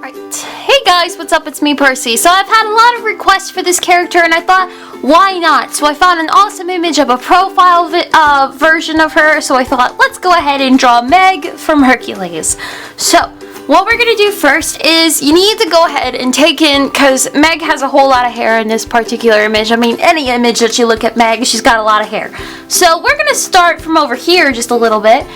Alright, hey guys, what's up? It's me, Percy. So I've had a lot of requests for this character and I thought, why not? So I found an awesome image of a profile version of her, so I thought, let's go ahead and draw Meg from Hercules. So, what we're going to do first is, you need to go ahead and take in, because Meg has a whole lot of hair in this particular image. I mean, any image that you look at Meg, she's got a lot of hair. So we're going to start from over here just a little bit.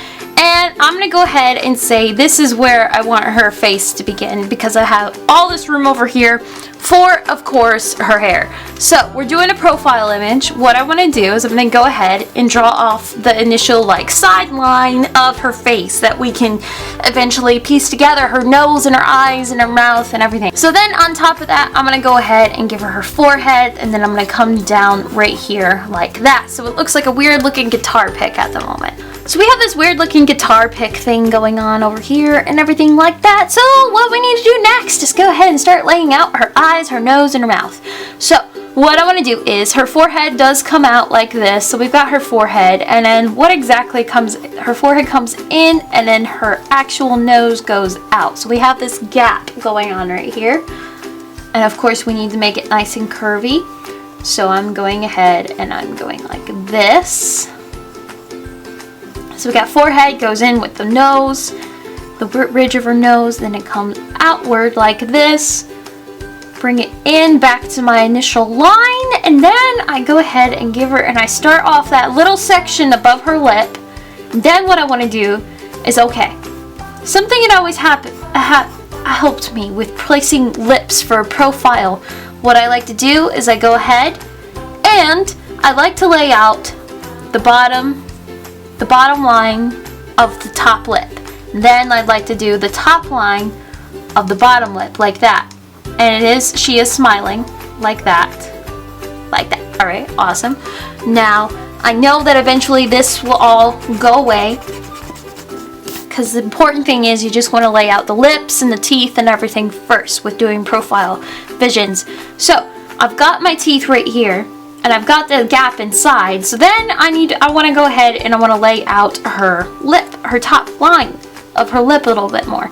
And I'm going to go ahead and say this is where I want her face to begin, because I have all this room over here for, of course, her hair. So we're doing a profile image. What I want to do is I'm going to go ahead and draw off the initial side line of her face that we can eventually piece together her nose and her eyes and her mouth and everything. So then on top of that, I'm going to go ahead and give her forehead, and then I'm going to come down right here like that. So it looks like a weird looking guitar pick at the moment. So we have this weird looking guitar pick thing going on over here and everything like that. So what we need to do next is go ahead and start laying out her eyes, her nose, and her mouth. So what I want to do is her forehead does come out like this. So we've got her forehead, and then what exactly her forehead comes in, and then her actual nose goes out. So we have this gap going on right here. And of course we need to make it nice and curvy. So I'm going ahead and I'm going like this. So we got forehead goes in with the nose, the ridge of her nose, then it comes outward like this. Bring it in back to my initial line, and then I go ahead and give her, and I start off that little section above her lip. And then what I want to do is, something that always helped me with placing lips for a profile. What I like to do is I go ahead and I like to lay out the bottom line of the top lip. Then I'd like to do the top line of the bottom lip like that. And she is smiling like that. Like that. Alright, awesome. Now, I know that eventually this will all go away, because the important thing is you just want to lay out the lips and the teeth and everything first with doing profile visions. So, I've got my teeth right here, and I've got the gap inside. So then I want to go ahead and I want to lay out her lip, her top line of her lip a little bit more.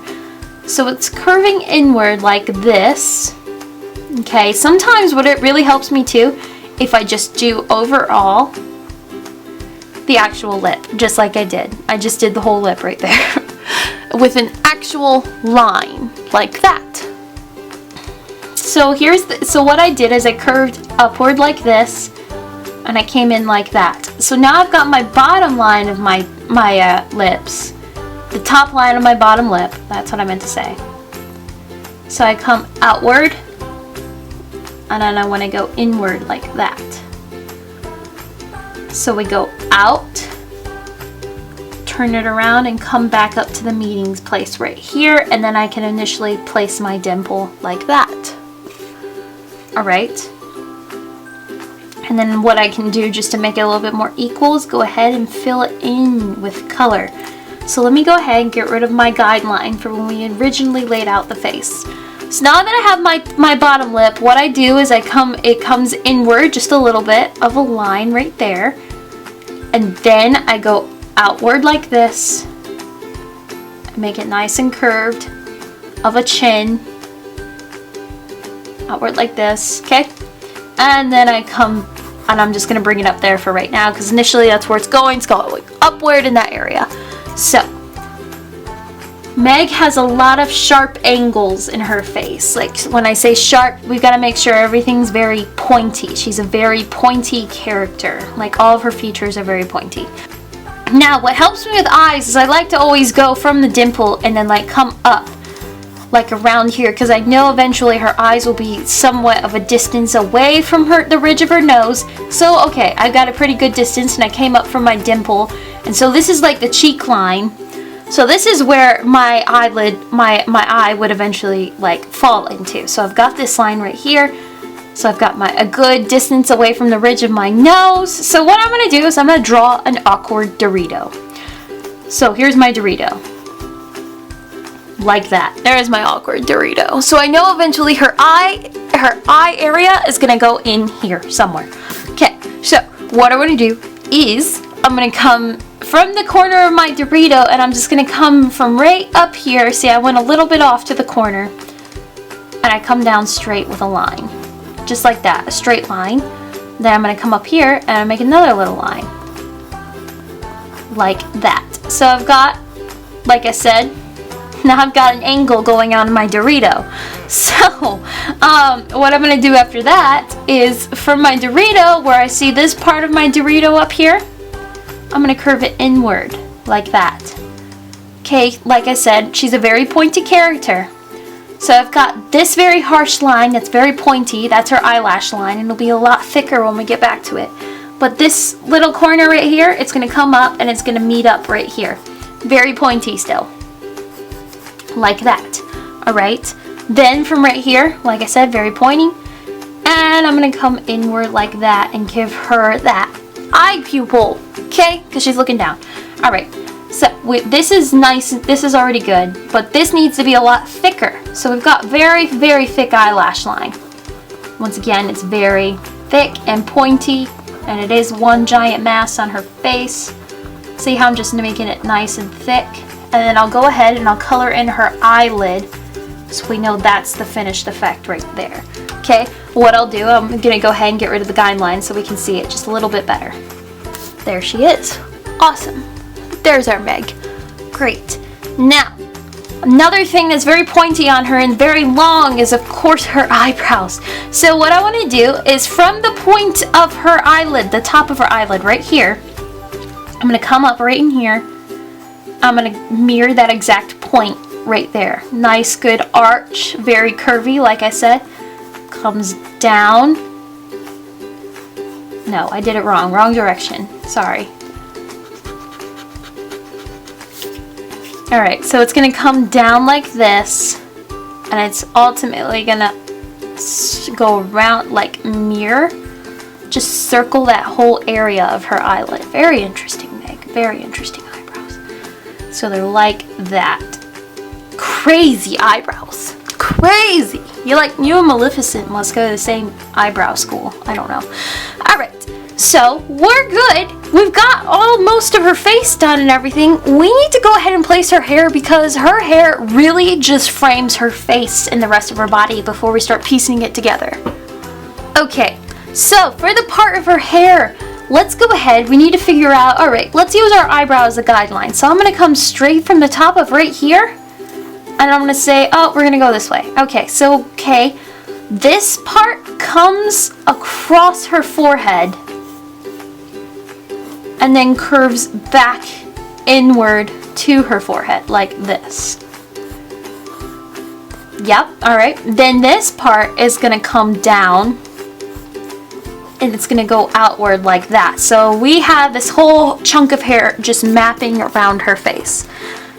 So it's curving inward like this. Okay, sometimes what it really helps me too, if I just do overall the actual lip, just like I did. I just did the whole lip right there with an actual line like that. So so what I did is I curved upward like this, and I came in like that. So now I've got my bottom line of my lips, the top line of my bottom lip. That's what I meant to say. So I come outward, and then I want to go inward like that. So we go out, turn it around, and come back up to the meeting place right here, and then I can initially place my dimple like that. Alright, and then what I can do just to make it a little bit more equal is go ahead and fill it in with color. So let me go ahead and get rid of my guideline for when we originally laid out the face. So now that I have my bottom lip, what I do is it comes inward just a little bit of a line right there, and then I go outward like this, make it nice and curved of a chin. Outward like this, okay? And then I come, and I'm just going to bring it up there for right now, because initially that's where it's going upward in that area. So, Meg has a lot of sharp angles in her face. Like, when I say sharp, we've got to make sure everything's very pointy. She's a very pointy character. Like, all of her features are very pointy. Now, what helps me with eyes is I like to always go from the dimple and then come up. Like around here, because I know eventually her eyes will be somewhat of a distance away from the ridge of her nose. So okay, I got a pretty good distance, and I came up from my dimple, and so this is like the cheek line. So this is where my eyelid, my eye would eventually fall into. So I've got this line right here. So I've got a good distance away from the ridge of my nose. So what I'm going to do is I'm going to draw an awkward Dorito. So here's my Dorito. Like that. There is my awkward Dorito. So I know eventually her eye area is gonna go in here somewhere. Okay, so what I'm gonna do is I'm gonna come from the corner of my Dorito, and I'm just gonna come from right up here. See, I went a little bit off to the corner. and I come down straight with a line. Just like that, a straight line. Then I'm going to come up here and I make another little line. Like that. So I've got, like I said, now I've got an angle going on in my Dorito. So, what I'm going to do after that is from my Dorito, where I see this part of my Dorito up here, I'm going to curve it inward, like that. Okay, like I said, she's a very pointy character. So I've got this very harsh line that's very pointy, that's her eyelash line, and it'll be a lot thicker when we get back to it. But this little corner right here, it's going to come up and it's going to meet up right here. Very pointy still. Like that. Alright. Then from right here, like I said, very pointy. And I'm going to come inward like that and give her that eye pupil. Okay? Because she's looking down. Alright. So this is nice. This is already good. But this needs to be a lot thicker. So we've got very, very thick eyelash line. Once again, it's very thick and pointy. And it is one giant mass on her face. See how I'm just making it nice and thick? And then I'll go ahead and I'll color in her eyelid so we know that's the finished effect right there. Okay, what I'll do, I'm going to go ahead and get rid of the guideline so we can see it just a little bit better. There she is. Awesome. There's our Meg. Great. Now, another thing that's very pointy on her and very long is, of course, her eyebrows. So what I want to do is from the point of her eyelid, the top of her eyelid right here, I'm going to come up right in here. I'm going to mirror that exact point right there. Nice, good arch, very curvy, like I said. Comes down. No, I did it wrong. Wrong direction. Sorry. Alright, so it's going to come down like this. And it's ultimately going to go around like mirror. Just circle that whole area of her eyelid. Very interesting, Meg. Very interesting eyebrows. So they're like that. Crazy eyebrows. Crazy. You and Maleficent must go to the same eyebrow school. I don't know. Alright. So we're good. We've got most of her face done and everything. We need to go ahead and place her hair because her hair really just frames her face and the rest of her body before we start piecing it together. Okay. So, for the part of her hair, let's go ahead. We need to figure out, alright, let's use our eyebrow as a guideline. So, I'm going to come straight from the top of right here. And I'm going to say, oh, we're going to go this way. Okay, this part comes across her forehead. And then curves back inward to her forehead, like this. Yep, alright. Then this part is going to come down. And it's going to go outward like that. So we have this whole chunk of hair just mapping around her face.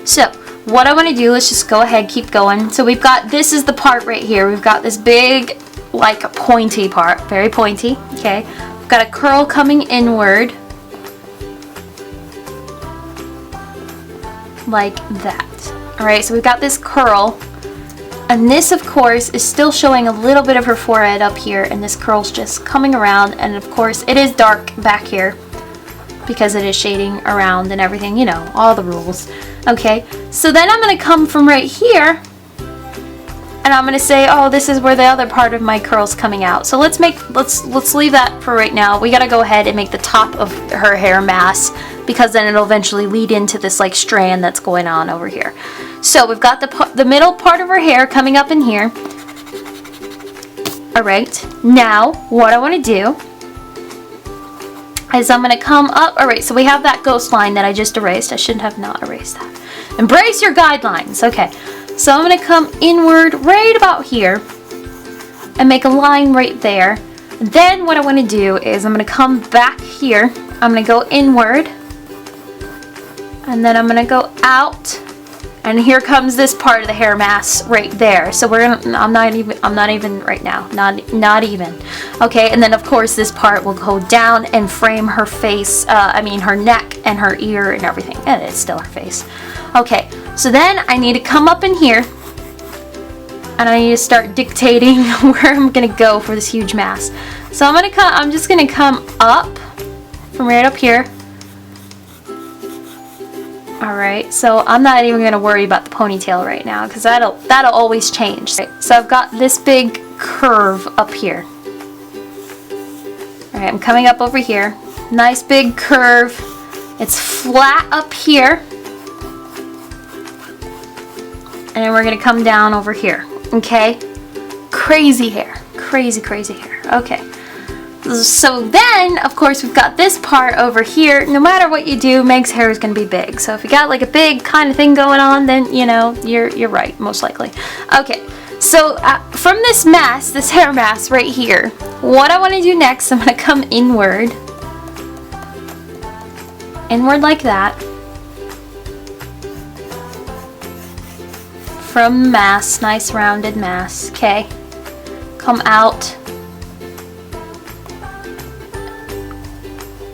So what I want to do is just go ahead, keep going. So we've got, this is the part right here. We've got this big, like a pointy part, very pointy. Okay, we've got a curl coming inward. Like that. Alright, so we've got this curl. And this, of course, is still showing a little bit of her forehead up here, and this curl's just coming around, and of course, it is dark back here because it is shading around and everything, you know, all the rules. Okay, so then I'm going to come from right here, and I'm going to say, oh, this is where the other part of my curl's coming out. So let's leave that for right now. We got to go ahead and make the top of her hair mass, because then it'll eventually lead into this like strand that's going on over here. So we've got the middle part of her hair coming up in here. Alright, now what I want to do is I'm going to come up. Alright, so we have that ghost line that I just erased. I shouldn't have not erased that. Embrace your guidelines. Okay, so I'm going to come inward right about here and make a line right there. Then what I want to do is I'm going to come back here. I'm going to go inward. And then I'm going to go out. And here comes this part of the hair mass right there. So we're gonna, I'm not even right now. Not even. Okay, and then of course this part will go down and frame her face, her neck and her ear and everything. And it's still her face. Okay, so then I need to come up in here and I need to start dictating where I'm gonna go for this huge mass. So I'm just gonna come up from right up here. Alright, so I'm not even going to worry about the ponytail right now because that'll always change. So I've got this big curve up here. Alright, I'm coming up over here. Nice big curve. It's flat up here. And then we're going to come down over here. Okay? Crazy hair. Crazy, crazy hair. Okay. So then, of course, we've got this part over here. No matter what you do, Meg's hair is going to be big. So if you got like a big kind of thing going on, then, you know, you're right, most likely. Okay, so from this mask, this hair mask right here, what I want to do next, I'm going to come inward. Inward like that. From mask, nice rounded mask, okay? Come out.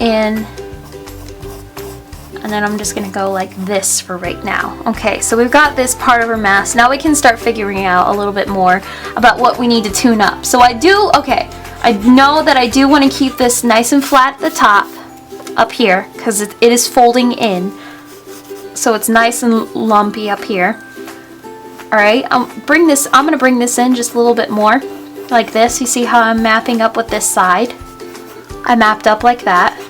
In, and then I'm just gonna go like this for right now. Okay, so we've got this part of our mask. Now we can start figuring out a little bit more about what we need to tune up. So I know that I do want to keep this nice and flat at the top up here because it is folding in, so it's nice and lumpy up here. Alright, I'm gonna bring this in just a little bit more like this. You see how I'm mapping up with this side? I mapped up like that.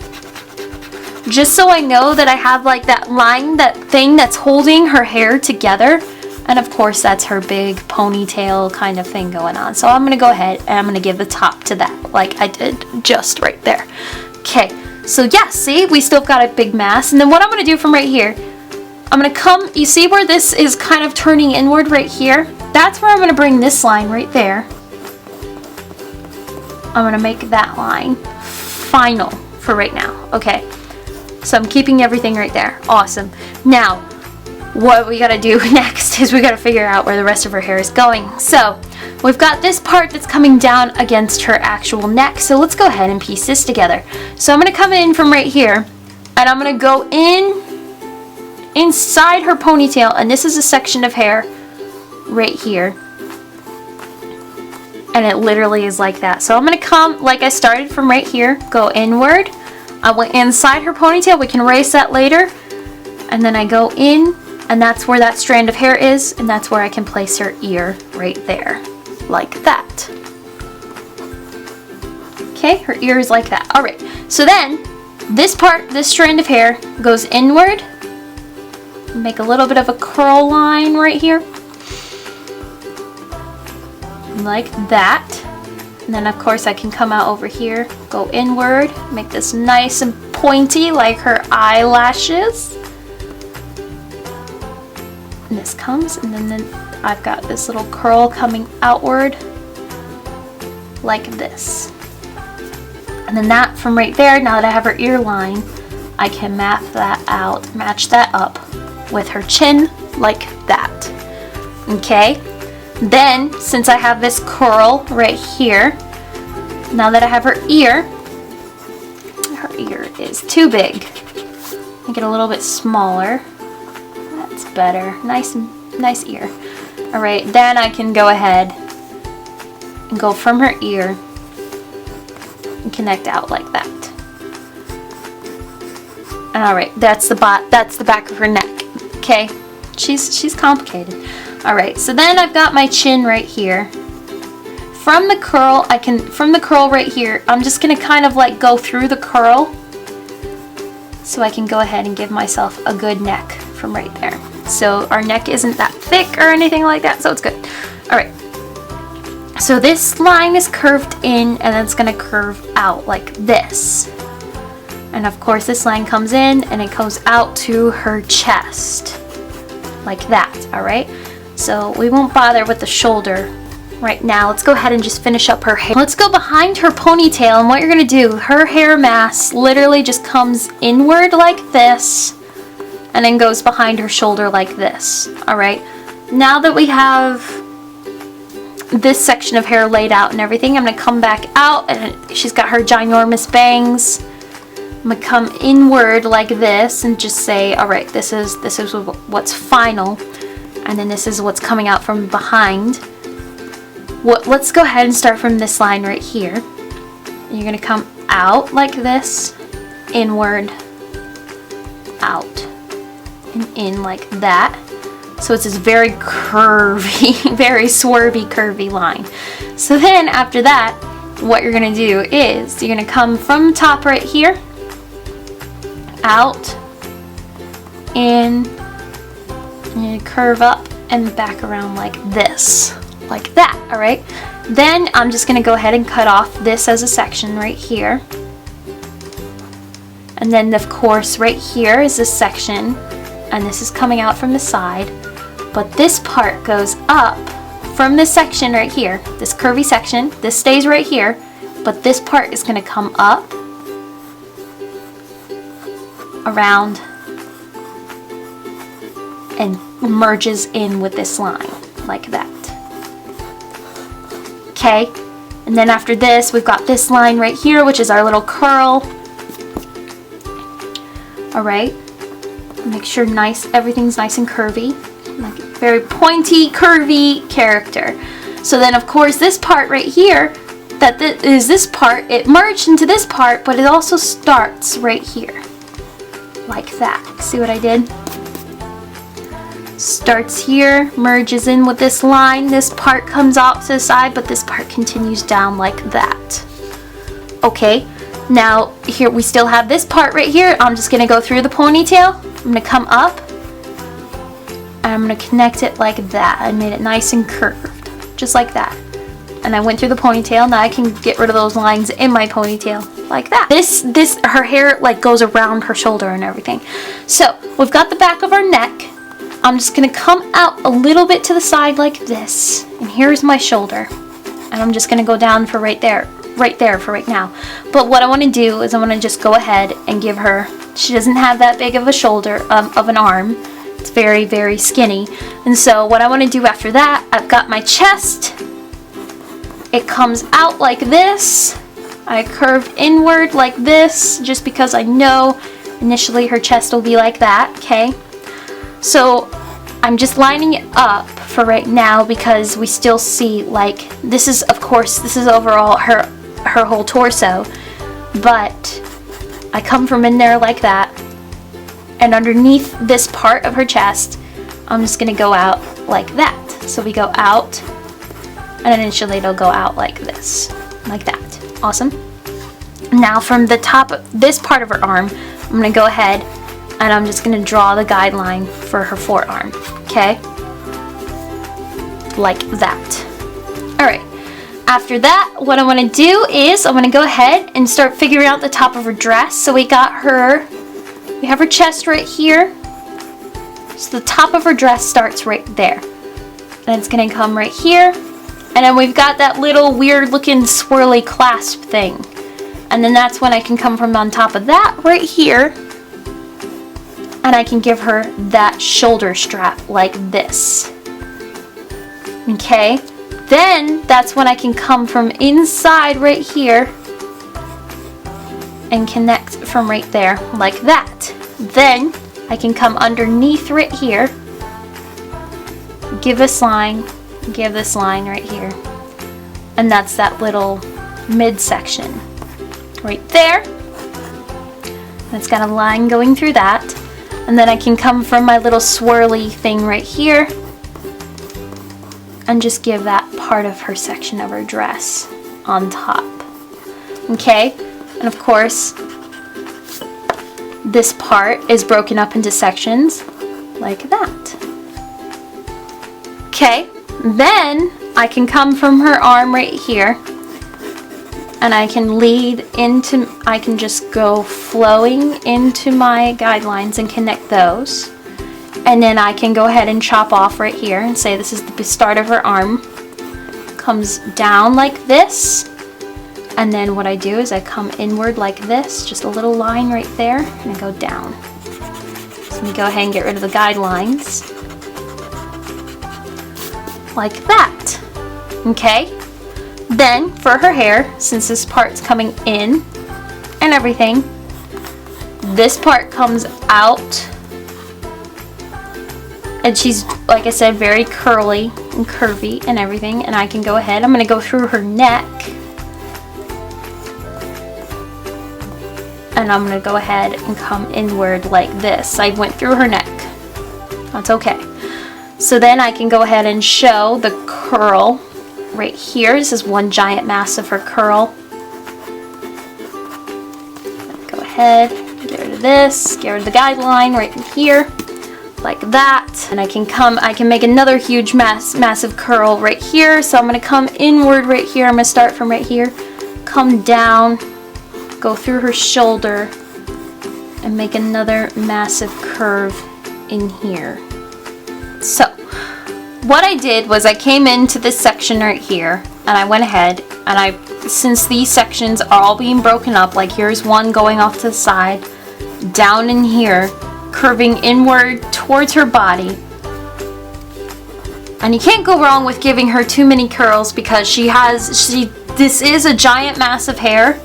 Just so I know that I have like that line, that thing that's holding her hair together. And of course that's her big ponytail kind of thing going on. So I'm going to go ahead and I'm going to give the top to that like I did just right there. Okay, so yeah, see, we still got a big mass. And then what I'm going to do from right here, I'm going to come, you see where this is kind of turning inward right here? That's where I'm going to bring this line right there. I'm going to make that line final for right now. Okay. So I'm keeping everything right there. Awesome. Now, what we gotta do next is we gotta figure out where the rest of her hair is going. So, we've got this part that's coming down against her actual neck. So let's go ahead and piece this together. So I'm gonna come in from right here, and I'm gonna go inside her ponytail, and this is a section of hair right here. And it literally is like that. So I'm gonna come, like I started from right here, go inward. I went inside her ponytail, we can erase that later. And then I go in, and that's where that strand of hair is, and that's where I can place her ear right there, like that. Okay, her ear is like that. Alright, so then, this part, this strand of hair goes inward. Make a little bit of a curl line right here. Like that. And then of course I can come out over here, go inward, make this nice and pointy like her eyelashes. And this comes, and then I've got this little curl coming outward like this. And then that from right there, now that I have her ear line, I can map that out, match that up with her chin like that. Okay? Then, since I have this curl right here, now that I have her ear is too big. Make it a little bit smaller. That's better. Nice ear. Alright, then I can go ahead and go from her ear and connect out like that. Alright, that's the back of her neck. Okay? She's complicated. Alright, so then I've got my chin right here. From the curl right here, I'm just gonna kind of like go through the curl so I can go ahead and give myself a good neck from right there. So our neck isn't that thick or anything like that, so it's good. Alright, so this line is curved in, and it's gonna curve out like this. And of course this line comes in and it goes out to her chest like that. Alright, so we won't bother with the shoulder right now. Let's go ahead and just finish up her hair. Let's go behind her ponytail, and what you're gonna do, her hair mass literally just comes inward like this and then goes behind her shoulder like this. Alright, now that we have this section of hair laid out and everything, I'm gonna come back out, and she's got her ginormous bangs. I'm gonna come inward like this and just say, alright, this is what's final, and then this is what's coming out from behind. Let's go ahead and start from this line right here. You're gonna come out like this, inward, out, and in like that. So it's this very curvy, very swervy, curvy line. So then after that, what you're gonna do is you're gonna come from the top right here, out, in, and you curve up and back around like this, like that, all right? Then I'm just gonna go ahead and cut off this as a section right here. And then of course right here is this section, and this is coming out from the side, but this part goes up from this section right here, this curvy section. This stays right here, but this part is going to come up, around, and merges in with this line, like that. Okay, and then after this, we've got this line right here, which is our little curl. Alright, make sure everything's nice and curvy. Like a very pointy, curvy character. So then of course this part right here, this part, it merged into this part, but it also starts right here. Like that. See what I did? Starts here, merges in with this line, this part comes off to the side, but this part continues down like that. Okay, now here we still have this part right here. I'm just gonna go through the ponytail. I'm gonna come up, and I'm going to connect it like that. I made it nice and curved, just like that. And I went through the ponytail. Now I can get rid of those lines in my ponytail, like that. Her hair like goes around her shoulder and everything. So we've got the back of our neck. I'm just going to come out a little bit to the side like this. And here's my shoulder. And I'm just going to go down for right there for right now. But what I want to do is I want to just go ahead and give her, she doesn't have that big of a shoulder, of an arm. It's very, very skinny. And so what I want to do after that, I've got my chest. It comes out like this. I curve inward like this, just because I know initially her chest will be like that, okay? So I'm just lining it up for right now because we still see, like, this is, of course, this is overall her whole torso. But I come from in there like that. And underneath this part of her chest, I'm just going to go out like that. So we go out, and initially it'll go out like this, like that. Awesome. Now from the top of this part of her arm, I'm going to go ahead and I'm just going to draw the guideline for her forearm. Okay? Like that. Alright. After that, what I want to do is I want to go ahead and start figuring out the top of her dress. So we got her... We have her chest right here. So the top of her dress starts right there. And it's going to come right here. And then we've got that little weird looking swirly clasp thing. And then that's when I can come from on top of that right here. And I can give her that shoulder strap like this. Okay. Then that's when I can come from inside right here and connect from right there like that. Then I can come underneath right here, give this line right here, and that's that little midsection right there. And it's got a line going through that, and then I can come from my little swirly thing right here and just give that part of her section of her dress on top. Okay, and of course this part is broken up into sections like that. Okay, then I can come from her arm right here and I can just go flowing into my guidelines and connect those. And then I can go ahead and chop off right here and say this is the start of her arm. Comes down like this. And then what I do is I come inward like this, just a little line right there, and I go down. So let me go ahead and get rid of the guidelines. Like that. Okay? Then, for her hair, since this part's coming in and everything, this part comes out. And she's, like I said, very curly and curvy and everything. And I can go ahead, I'm going to go through her neck. And I'm going to go ahead and come inward like this. I went through her neck. That's okay. So then I can go ahead and show the curl right here. This is one giant mass of her curl. Go ahead, get rid of this, get rid of the guideline right in here, like that. And I can make another huge massive curl right here. So I'm gonna come inward right here. I'm gonna start from right here, come down, go through her shoulder, and make another massive curve in here. So what I did was I came into this section right here, and I went ahead and since these sections are all being broken up, like here's one going off to the side, down in here, curving inward towards her body. And you can't go wrong with giving her too many curls because this is a giant mass of hair.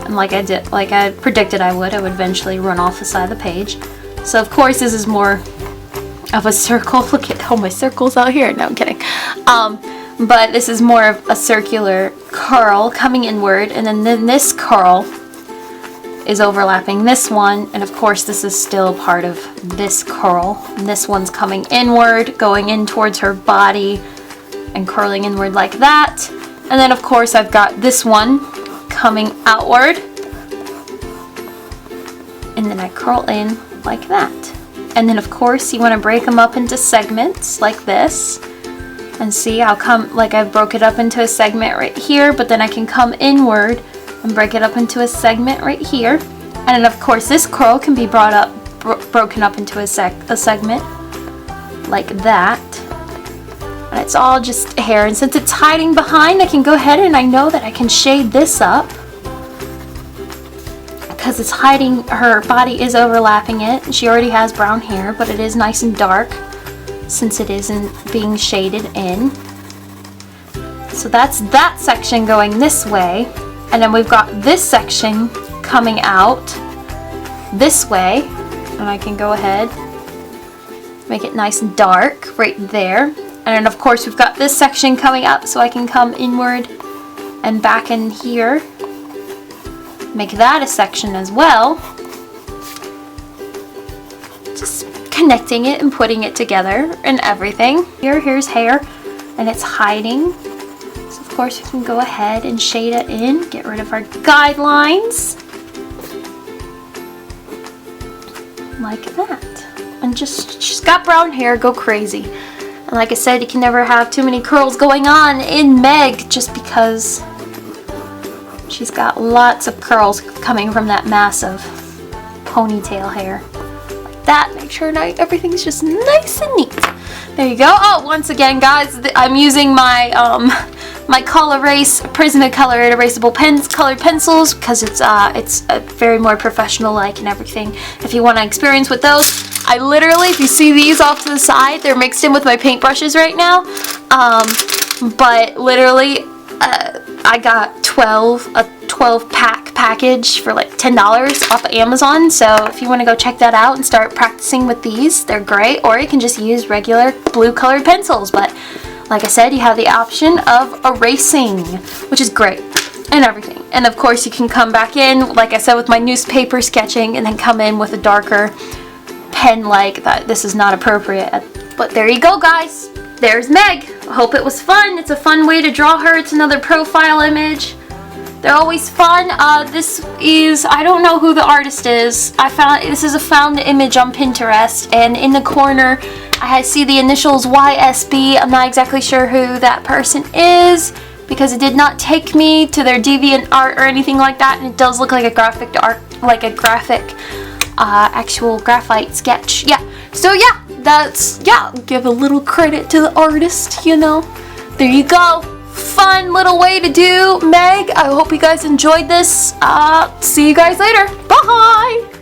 And like I predicted I would eventually run off the side of the page. So of course this is more of a circle. Look at all my circles out here. No, I'm kidding. But this is more of a circular curl coming inward, and then this curl is overlapping this one, and of course this is still part of this curl. And this one's coming inward, going in towards her body, and curling inward like that. And then of course I've got this one coming outward, and then I curl in like that. And then of course you want to break them up into segments like this. And see, I'll come, like I broke it up into a segment right here, but then I can come inward and break it up into a segment right here. And then of course this curl can be broken up into a segment like that. And it's all just hair. And since it's hiding behind, I can go ahead and I know that I can shade this up, because it's hiding, her body is overlapping it. She already has brown hair, but it is nice and dark since it isn't being shaded in. So that's that section going this way, and then we've got this section coming out this way, and I can go ahead, make it nice and dark right there. And then of course we've got this section coming up, so I can come inward and back in here, make that a section as well, just connecting it and putting it together and everything. Here's hair, and it's hiding, so of course we can go ahead and shade it in, get rid of our guidelines like that. And just, she's got brown hair, go crazy. And like I said, you can never have too many curls going on in Meg, just because she's got lots of curls coming from that massive ponytail hair. Like that. Make sure everything's just nice and neat. There you go. Oh, once again, guys, I'm using my my Color Erase Prismacolor erasable colored pencils, because it's very more professional-like and everything. If you want to experience with those, I literally, if you see these off to the side, they're mixed in with my paintbrushes right now. But literally, I got a 12 pack package for like $10 off of Amazon. So if you want to go check that out and start practicing with these, they're great. Or you can just use regular blue colored pencils. But like I said, you have the option of erasing, which is great, and everything. And of course you can come back in, like I said, with my newspaper sketching, and then come in with a darker pen like that. This is not appropriate. But there you go, guys. There's Meg. I hope it was fun. It's a fun way to draw her. It's another profile image. They're always fun. This is, I don't know who the artist is. This is a found image on Pinterest, and in the corner I see the initials YSB. I'm not exactly sure who that person is, because it did not take me to their DeviantArt or anything like that, and it does look like a graphic art, like a actual graphite sketch. Yeah. So yeah, give a little credit to the artist, you know. There you go. Fun little way to do Meg. I hope you guys enjoyed this. See you guys later. Bye.